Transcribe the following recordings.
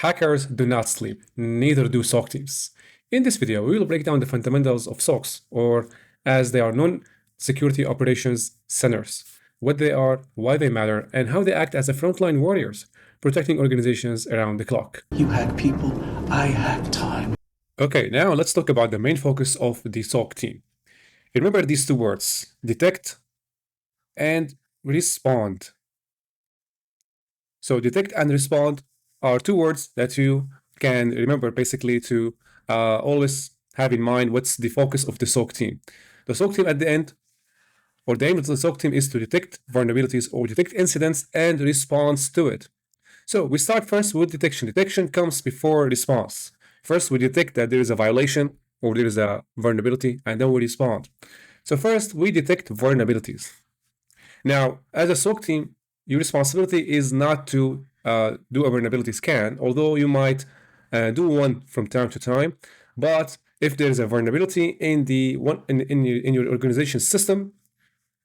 Hackers do not sleep, neither do SOC teams. In this video, we will break down the fundamentals of SOCs, or as they are known, Security Operations Centers, what they are, why they matter, and how they act as a frontline warriors, protecting organizations around the clock. You hack people, I hack time. Okay, now let's talk about the main focus of the SOC team. Remember these two words, detect and respond. So detect and respond are two words that you can remember basically to always have in mind what's the focus of the SOC team. The SOC team at the end, or the aim of the SOC team is to detect vulnerabilities or detect incidents and response to it. So we start first with detection. Detection comes before response. First, we detect that there is a violation or there is a vulnerability, and then we respond. So first, we detect vulnerabilities. Now, as a SOC team, your responsibility is not to do a vulnerability scan, although you might do one from time to time. But if there is a vulnerability in your organization system,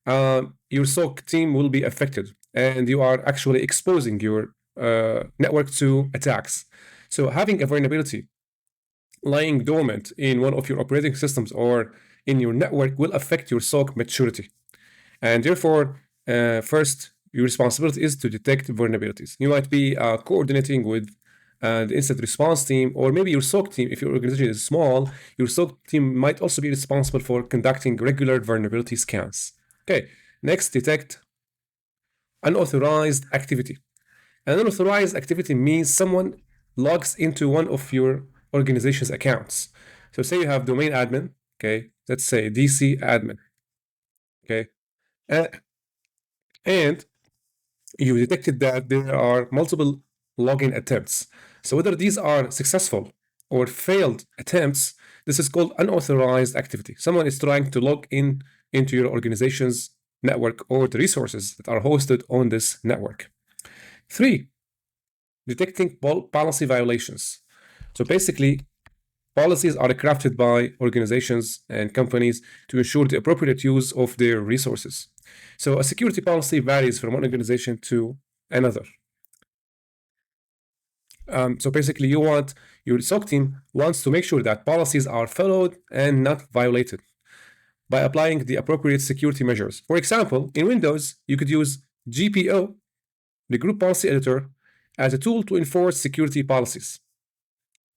your SOC team will be affected, and you are actually exposing your network to attacks. So having a vulnerability lying dormant in one of your operating systems or in your network will affect your SOC maturity. And therefore, first, your responsibility is to detect vulnerabilities. You might be coordinating with the incident response team, or maybe your SOC team. If your organization is small, your SOC team might also be responsible for conducting regular vulnerability scans. Okay, next, detect unauthorized activity. An unauthorized activity means someone logs into one of your organization's accounts. So say you have domain admin, okay, let's say DC admin, okay, and you detected that there are multiple login attempts. So whether these are successful or failed attempts, this is called unauthorized activity. Someone is trying to log in into your organization's network or the resources that are hosted on this network. 3, detecting policy violations. So basically, policies are crafted by organizations and companies to ensure the appropriate use of their resources. So a security policy varies from one organization to another. So basically, your SOC team wants to make sure that policies are followed and not violated by applying the appropriate security measures. For example, in Windows, you could use GPO, the Group Policy Editor, as a tool to enforce security policies.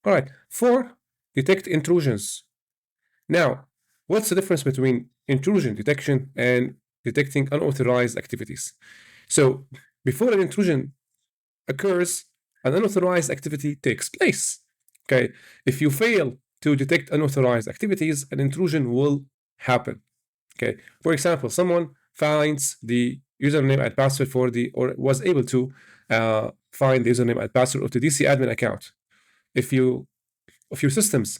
All right, 4, detect intrusions. Now, what's the difference between intrusion detection and detecting unauthorized activities? So, before an intrusion occurs, an unauthorized activity takes place. Okay, if you fail to detect unauthorized activities, an intrusion will happen. Okay, for example, someone finds the username and password or was able to find the username and password of the DC admin account. If your systems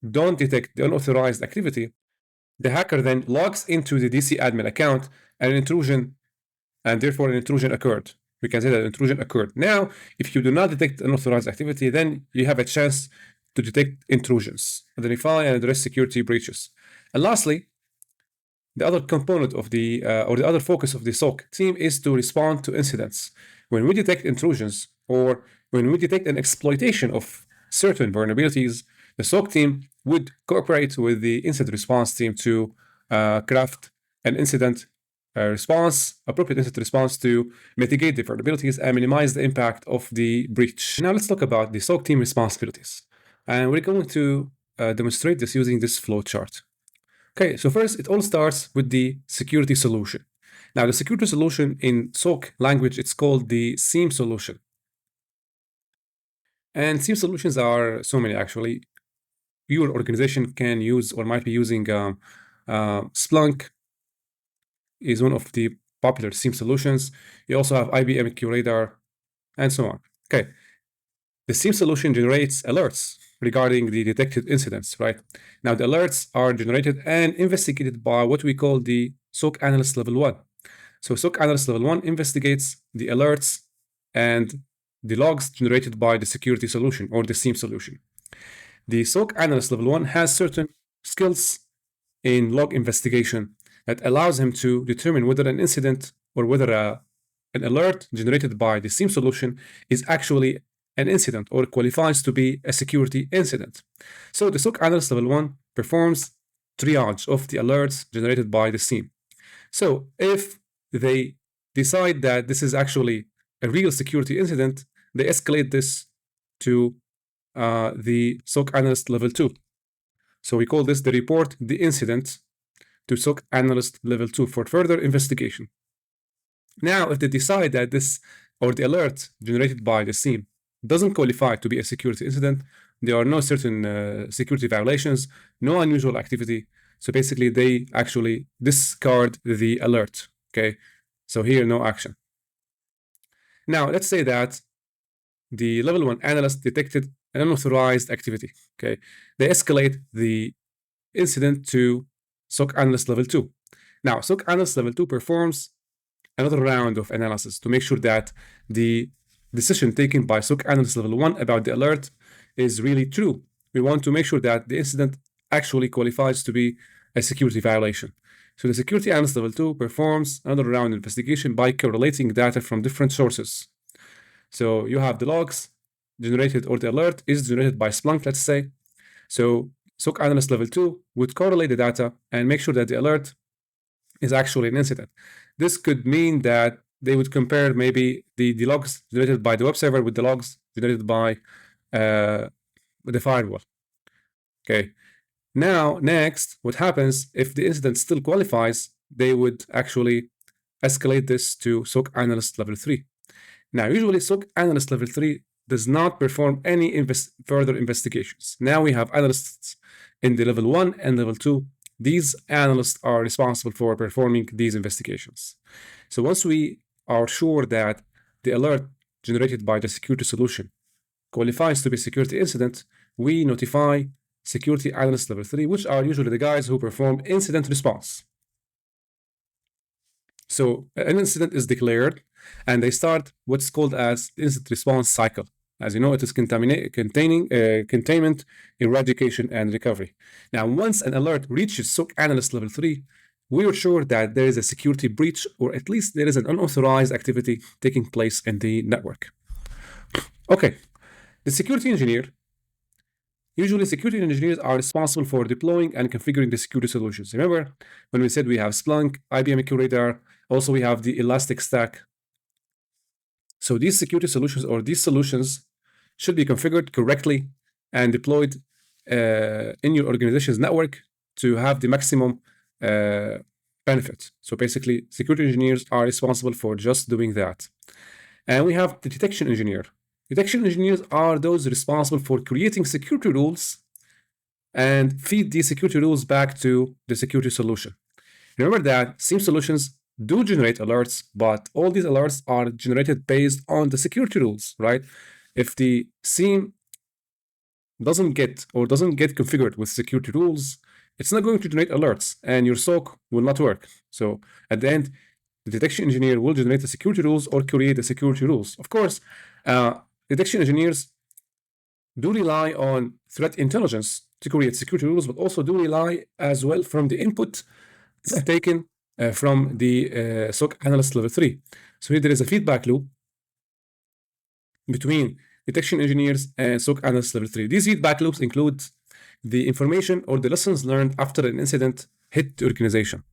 don't detect the unauthorized activity, the hacker then logs into the DC admin account and therefore an intrusion occurred. We can say that intrusion occurred. Now, if you do not detect unauthorized activity, then you have a chance to detect intrusions, identify and address security breaches. And lastly, the other component of the other focus of the SOC team is to respond to incidents. When we detect intrusions or when we detect an exploitation of certain vulnerabilities, the SOC team would cooperate with the incident response team to craft an appropriate incident response to mitigate the vulnerabilities and minimize the impact of the breach. Now let's talk about the SOC team responsibilities. And we're going to demonstrate this using this flow chart. Okay, so first it all starts with the security solution. Now the security solution in SOC language, it's called the SIEM solution. And SIEM solutions are so many actually. Your organization can use or might be using Splunk is one of the popular SIEM solutions. You also have IBM QRadar and so on. Okay, the SIEM solution generates alerts regarding the detected incidents, right? Now the alerts are generated and investigated by what we call the SOC Analyst Level 1. So SOC Analyst Level 1 investigates the alerts and the logs generated by the security solution or the SIEM solution. The SOC Analyst Level 1 has certain skills in log investigation that allows him to determine whether an incident or whether an alert generated by the SIEM solution is actually an incident or qualifies to be a security incident. So the SOC Analyst Level 1 performs triage of the alerts generated by the SIEM. So if they decide that this is actually a real security incident, they escalate this to the SOC Analyst Level 2. So we call this the report the incident to SOC Analyst Level 2 for further investigation. Now, if they decide that this or the alert generated by the SIEM doesn't qualify to be a security incident, there are no certain security violations, no unusual activity. So basically, they actually discard the alert. Okay, so here, no action. Now, let's say that the level 1 analyst detected an unauthorized activity. Okay, they escalate the incident to SOC Analyst Level 2. Now, SOC Analyst Level 2 performs another round of analysis to make sure that the decision taken by SOC Analyst Level 1 about the alert is really true. We want to make sure that the incident actually qualifies to be a security violation. So the Security Analyst Level 2 performs another round investigation by correlating data from different sources. So you have the logs generated, or the alert is generated by Splunk, let's say. So SOC Analyst Level 2 would correlate the data and make sure that the alert is actually an incident. This could mean that they would compare maybe the logs generated by the web server with the logs generated by the firewall. Okay. Now, next, what happens if the incident still qualifies? They would actually escalate this to SOC Analyst Level 3. Now, usually SOC Analyst Level 3 does not perform any further investigations. Now we have analysts in the Level 1 and Level 2. These analysts are responsible for performing these investigations. So once we are sure that the alert generated by the security solution qualifies to be a security incident, we notify Security Analyst Level 3, which are usually the guys who perform incident response. So an incident is declared, and they start what's called as incident response cycle. As you know, it is containment, eradication, and recovery. Now, once an alert reaches SOC Analyst Level 3, we are sure that there is a security breach, or at least there is an unauthorized activity taking place in the network. Okay, the security engineer. Usually, security engineers are responsible for deploying and configuring the security solutions. Remember when we said we have Splunk, IBM QRadar, also we have the Elastic Stack. So these security solutions, or these solutions, should be configured correctly and deployed in your organization's network to have the maximum benefit. So basically, security engineers are responsible for just doing that. And we have the detection engineer. Detection engineers are those responsible for creating security rules and feed these security rules back to the security solution. Remember that SIEM solutions do generate alerts, but all these alerts are generated based on the security rules, right? If the SIEM doesn't get configured with security rules, it's not going to generate alerts, and your SOC will not work. So at the end, the detection engineer will generate the security rules or create the security rules. Of course, detection engineers do rely on threat intelligence to create security rules, but also do rely as well from the input taken from the SOC Analyst Level 3. So here there is a feedback loop between detection engineers and SOC Analyst Level 3. These feedback loops include the information or the lessons learned after an incident hit the organization.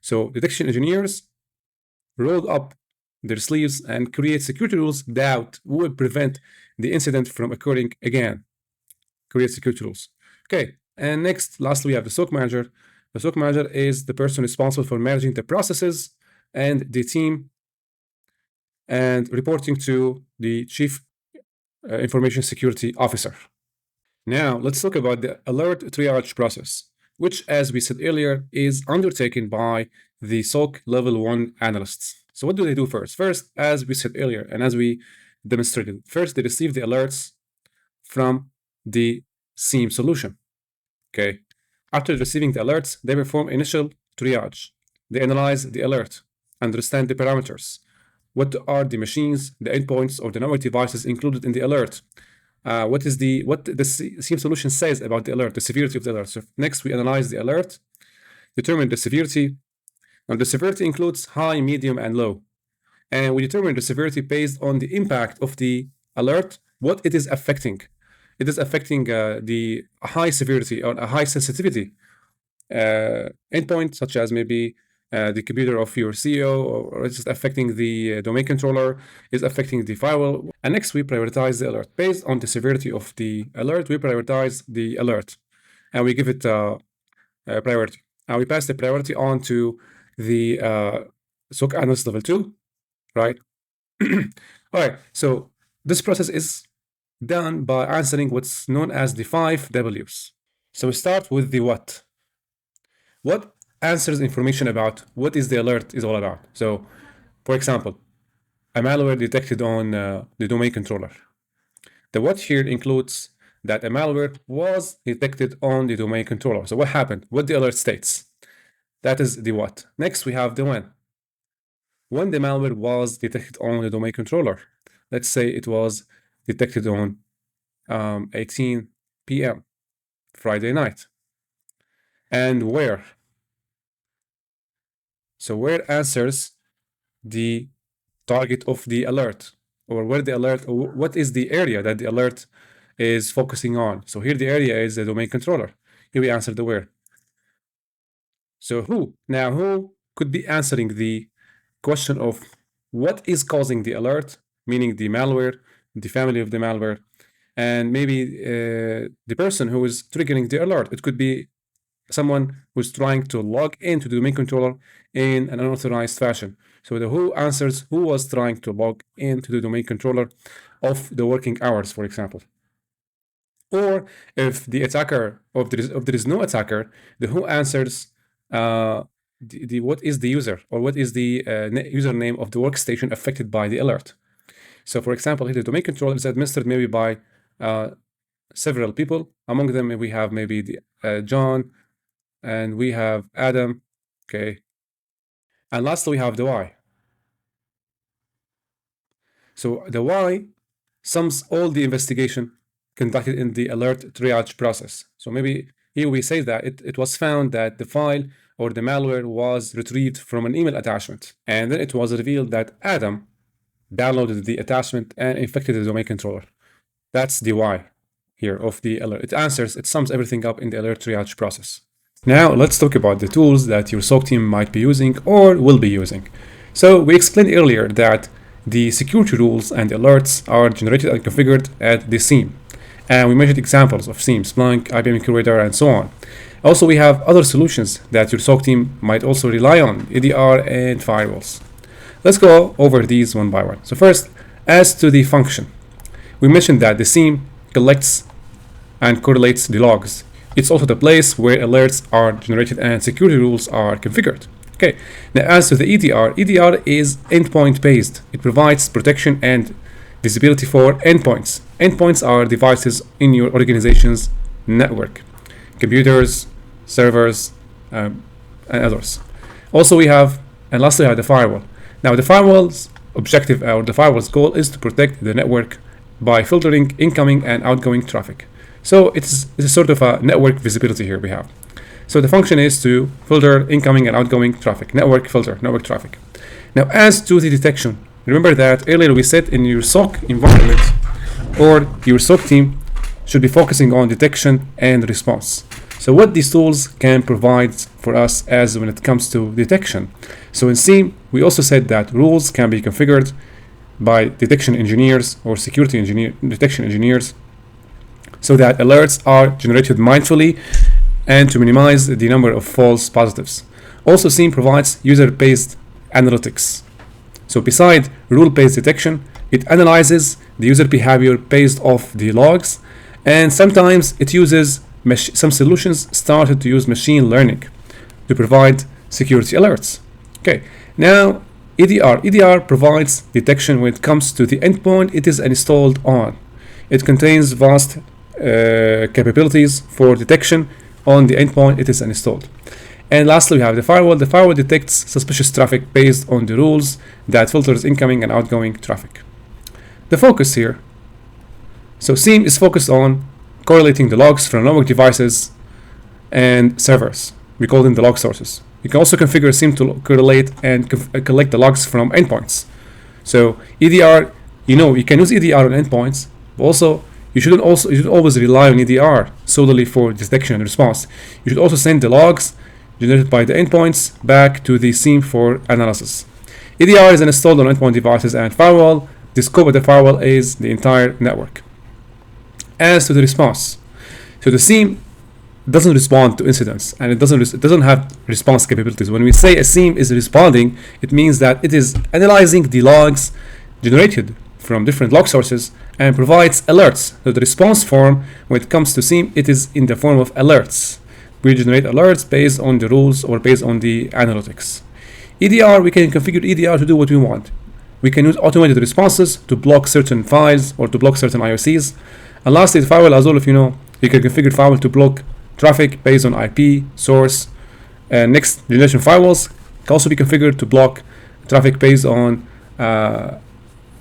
So detection engineers roll up their sleeves and create security rules that will prevent the incident from occurring again. Create security rules. Okay, and next, lastly, we have the SOC Manager. The SOC Manager is the person responsible for managing the processes and the team and reporting to the Chief Information Security Officer. Now, let's talk about the alert triage process, which, as we said earlier, is undertaken by the SOC Level 1 analysts. So what do they do first? First, as we said earlier, and as we demonstrated, first they receive the alerts from the SIEM solution. Okay. After receiving the alerts, they perform initial triage. They analyze the alert, understand the parameters. What are the machines, the endpoints, or the network devices included in the alert? What the SIEM solution says about the alert, the severity of the alert. So next, we analyze the alert, determine the severity. Now, the severity includes high, medium, and low. And we determine the severity based on the impact of the alert what it is affecting. It is affecting the high severity or a high sensitivity endpoint, such as maybe the computer of your CEO, or it's just affecting the domain controller, is affecting the firewall. And next, we prioritize the alert. Based on the severity of the alert, we prioritize the alert, and we give it priority. And we pass the priority on to the SOC Analyst level 2, right? All right, so this process is done by answering what's known as the 5 Ws. So we start with the what. What answers information about what is the alert is all about. So, for example, a malware detected on the domain controller. The what here includes that a malware was detected on the domain controller. So what happened? What the alert states. That is the what. Next, we have the when. When the malware was detected on the domain controller. Let's say it was detected on 18 p.m. Friday night. And where? So where answers the target of the alert, or where the alert, or what is the area that the alert is focusing on. So here the area is the domain controller. Here we answer the where. So who? Now who could be answering the question of what is causing the alert, meaning the malware, the family of the malware, and maybe the person who is triggering the alert. It could be someone who's trying to log into the domain controller in an unauthorized fashion. So the who answers who was trying to log into the domain controller of the working hours, for example. Or if the attacker, or if there is no attacker, the who answers the what is the user, or what is the username of the workstation affected by the alert. So for example, here the domain controller is administered maybe by several people. Among them, we have maybe the John, and we have Adam, okay. And lastly, we have the why. So the why sums all the investigation conducted in the alert triage process. So maybe here we say that it was found that the file or the malware was retrieved from an email attachment. And then it was revealed that Adam downloaded the attachment and infected the domain controller. That's the why here of the alert. It sums everything up in the alert triage process. Now let's talk about the tools that your SOC team might be using or will be using. So we explained earlier that the security rules and alerts are generated and configured at the SIEM. And we mentioned examples of SIEM, Splunk, IBM Curator, and so on. Also, we have other solutions that your SOC team might also rely on, EDR and firewalls. Let's go over these one by one. So first, as to the function, we mentioned that the SIEM collects and correlates the logs. It's also the place where alerts are generated and security rules are configured. Okay, now as to the EDR, EDR is endpoint based. It provides protection and visibility for endpoints. Endpoints are devices in your organization's network, computers, servers, and others. Also, lastly, we have the firewall. Now, the firewall's objective, or the firewall's goal, is to protect the network by filtering incoming and outgoing traffic. So it's a sort of a network visibility here we have. So the function is to filter incoming and outgoing traffic, network filter, network traffic. Now, as to the detection, remember that earlier we said in your SOC environment, or your SOC team should be focusing on detection and response. So what these tools can provide for us as when it comes to detection. So in SIEM, we also said that rules can be configured by detection engineers or detection engineers, so that alerts are generated mindfully and to minimize the number of false positives. Also, SIEM provides user-based analytics. So beside rule-based detection, it analyzes the user behavior based off the logs, and sometimes it uses some solutions started to use machine learning to provide security alerts. Okay, now EDR provides detection when it comes to the endpoint it is installed on. It contains vast capabilities for detection on the endpoint it is installed. And lastly, we have the firewall. The firewall detects suspicious traffic based on the rules that filters incoming and outgoing traffic. The focus here. So SIEM is focused on correlating the logs from network devices and servers. We call them the log sources. You can also configure SIEM to correlate and collect the logs from endpoints. So EDR, you can use EDR on endpoints, But also, you should always rely on EDR solely for detection and response. You should also send the logs generated by the endpoints back to the SIEM for analysis. EDR is installed on endpoint devices and firewall. The scope of the firewall is the entire network. As to the response, so the SIEM doesn't respond to incidents, and it doesn't have response capabilities. When we say a SIEM is responding, it means that it is analyzing the logs generated from different log sources and provides alerts. So the response form, when it comes to SIEM, it is in the form of alerts. We generate alerts based on the rules or based on the analytics. EDR, we can configure EDR to do what we want. We can use automated responses to block certain files or to block certain IOCs. And lastly, the firewall, as all of you know, you can configure firewall to block traffic based on IP, source, and next generation firewalls can also be configured to block traffic based on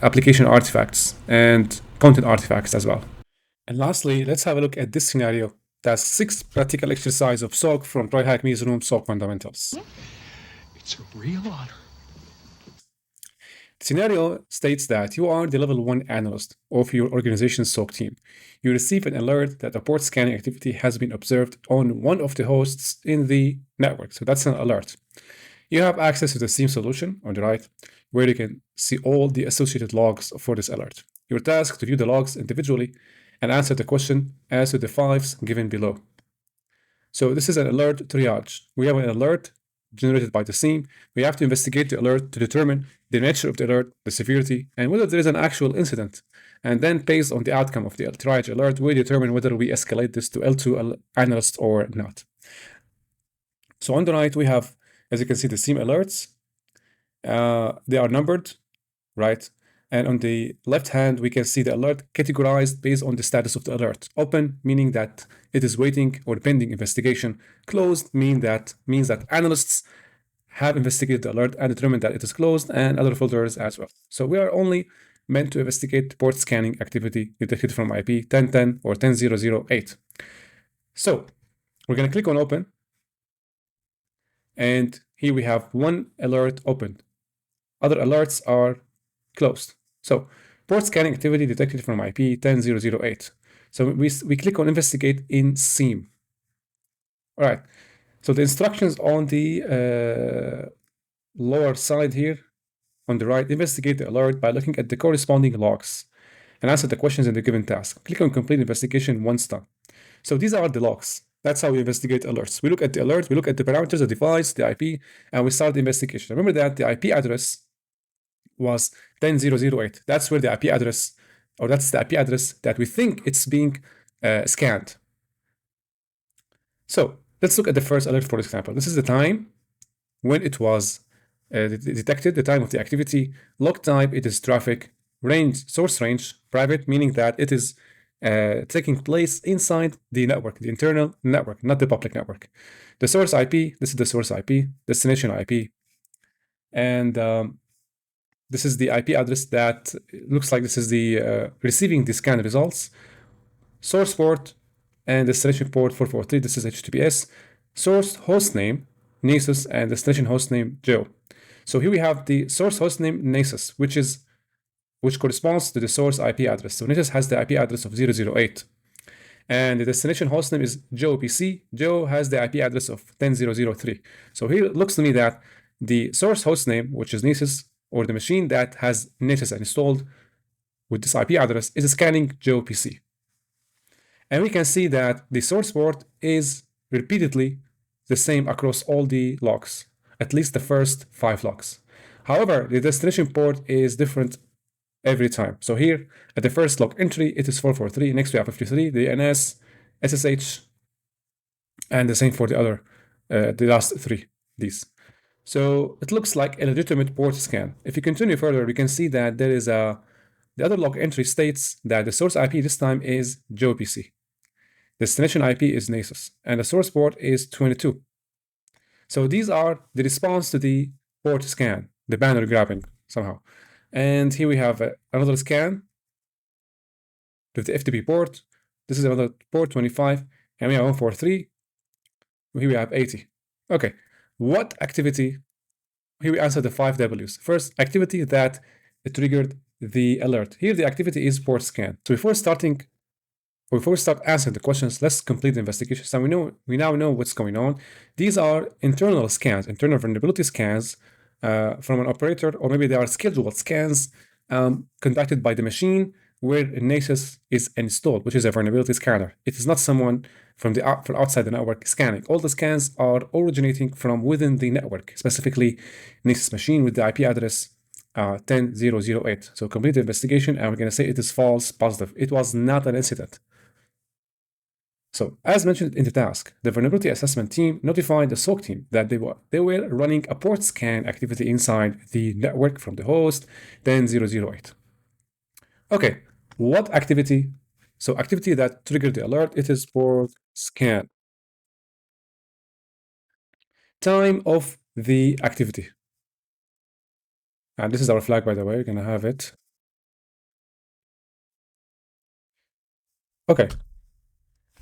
application artifacts and content artifacts as well. And lastly, let's have a look at this scenario. That's 6 practical exercise of SOC from TryHackMe's room SOC Fundamentals. It's a real honor. The scenario states that you are the level 1 analyst of your organization's SOC team. You receive an alert that a port scanning activity has been observed on one of the hosts in the network. So that's an alert. You have access to the SIEM solution on the right, where you can see all the associated logs for this alert. Your task is to view the logs individually and answer the question as to the 5s given below. So this is an alert triage. We have an alert generated by the SIEM. We have to investigate the alert to determine the nature of the alert, the severity, and whether there is an actual incident. And then based on the outcome of the triage alert, we determine whether we escalate this to L2 analyst or not. So on the right, we have, as you can see, the SIEM alerts. They are numbered, right? And on the left hand, we can see the alert categorized based on the status of the alert. Open, meaning that it is waiting or pending investigation. Closed means that analysts have investigated the alert and determined that it is closed, and other filters as well. So we are only meant to investigate port scanning activity detected from IP 1010 or 10008. So we're going to click on open. And here we have one alert opened. Other alerts are closed. So port scanning activity detected from IP 10008. So we click on investigate in SIEM. All right. So the instructions on the lower side here on the right, investigate the alert by looking at the corresponding logs and answer the questions in the given task. Click on complete investigation once done. So these are the logs. That's how we investigate alerts. We look at the alert, we look at the parameters, the device, the IP, and we start the investigation. Remember that the IP address was 10008. That's where the IP address, or that's the IP address that we think it's being scanned. So let's look at the first alert, for example. This is the time when it was detected, the time of the activity. Log type, it is traffic. Range, source range, private, meaning that it is taking place inside the network, the internal network, not the public network. The source IP, this is the source IP, destination IP, and this is the IP address that looks like this is the receiving the scan results. Source port and destination port 443, this is HTTPS. Source host name, Nessus, and destination host name, Joe. So here we have the source host name, Nessus, which corresponds to the source IP address. So Nessus has the IP address of 008. And the destination hostname is Joe PC. Joe has the IP address of 10003. So here it looks to me that the source hostname, which is Nessus, or the machine that has Nessus installed with this IP address, is scanning Joe PC. And we can see that the source port is repeatedly the same across all the logs, at least the first 5 logs. However, the destination port is different every time. So here at the first log entry, it is 443. Next we have 53, the NS, SSH, and the same for the other, the last 3, these. So it looks like a legitimate port scan. If you continue further, we can see that there is the other log entry states that the source IP this time is Joe PC. Destination IP is Nessus, and the source port is 22. So these are the response to the port scan, the banner grabbing somehow. And here we have another scan with the FTP port. This is another port 25, and we have 143. Here we have 80. Okay, what activity? Here we answer the 5 Ws. First, activity that triggered the alert. Here, the activity is port scan. So before we start answering the questions, let's complete the investigation. So we now know what's going on. These are internal scans, internal vulnerability scans from an operator, or maybe they are scheduled scans conducted by the machine where Nessus is installed, which is a vulnerability scanner. It is not someone from outside the network scanning. All the scans are originating from within the network, specifically Nessus machine with the IP address 10.0.0.8. So complete the investigation, and we're going to say it is false positive. It was not an incident. So, as mentioned in the task, the vulnerability assessment team notified the SOC team that they were running a port scan activity inside the network from the host 10.0.0.8. Okay, what activity? So, activity that triggered the alert, it is port scan. Time of the activity. And this is our flag, by the way. We're going to have it. Okay.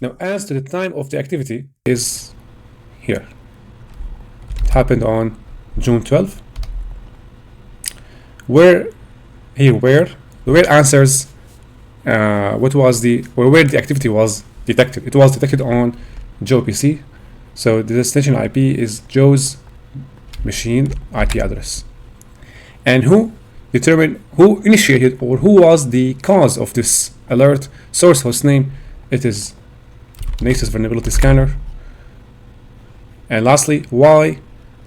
Now, as to the time of the activity is here. It happened on June 12th. Where answers where the activity was detected. It was detected on Joe PC. So the destination IP is Joe's machine IP address. And who initiated or who was the cause of this alert? Source host name, it is Nessus vulnerability scanner. And lastly, why?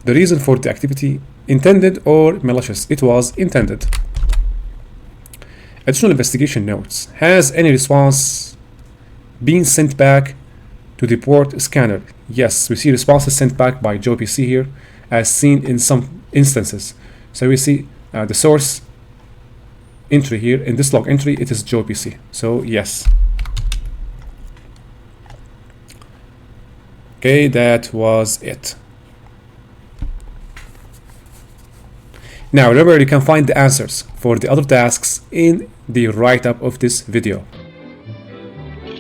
The reason for the activity, intended or malicious? It was intended. Additional investigation notes. Has any response been sent back to the port scanner? Yes, we see responses sent back by Joe PC here, as seen in some instances. So we see the source entry here. In this log entry, it is Joe PC. So yes. Okay, that was it. Now remember, you can find the answers for the other tasks in the write-up of this video.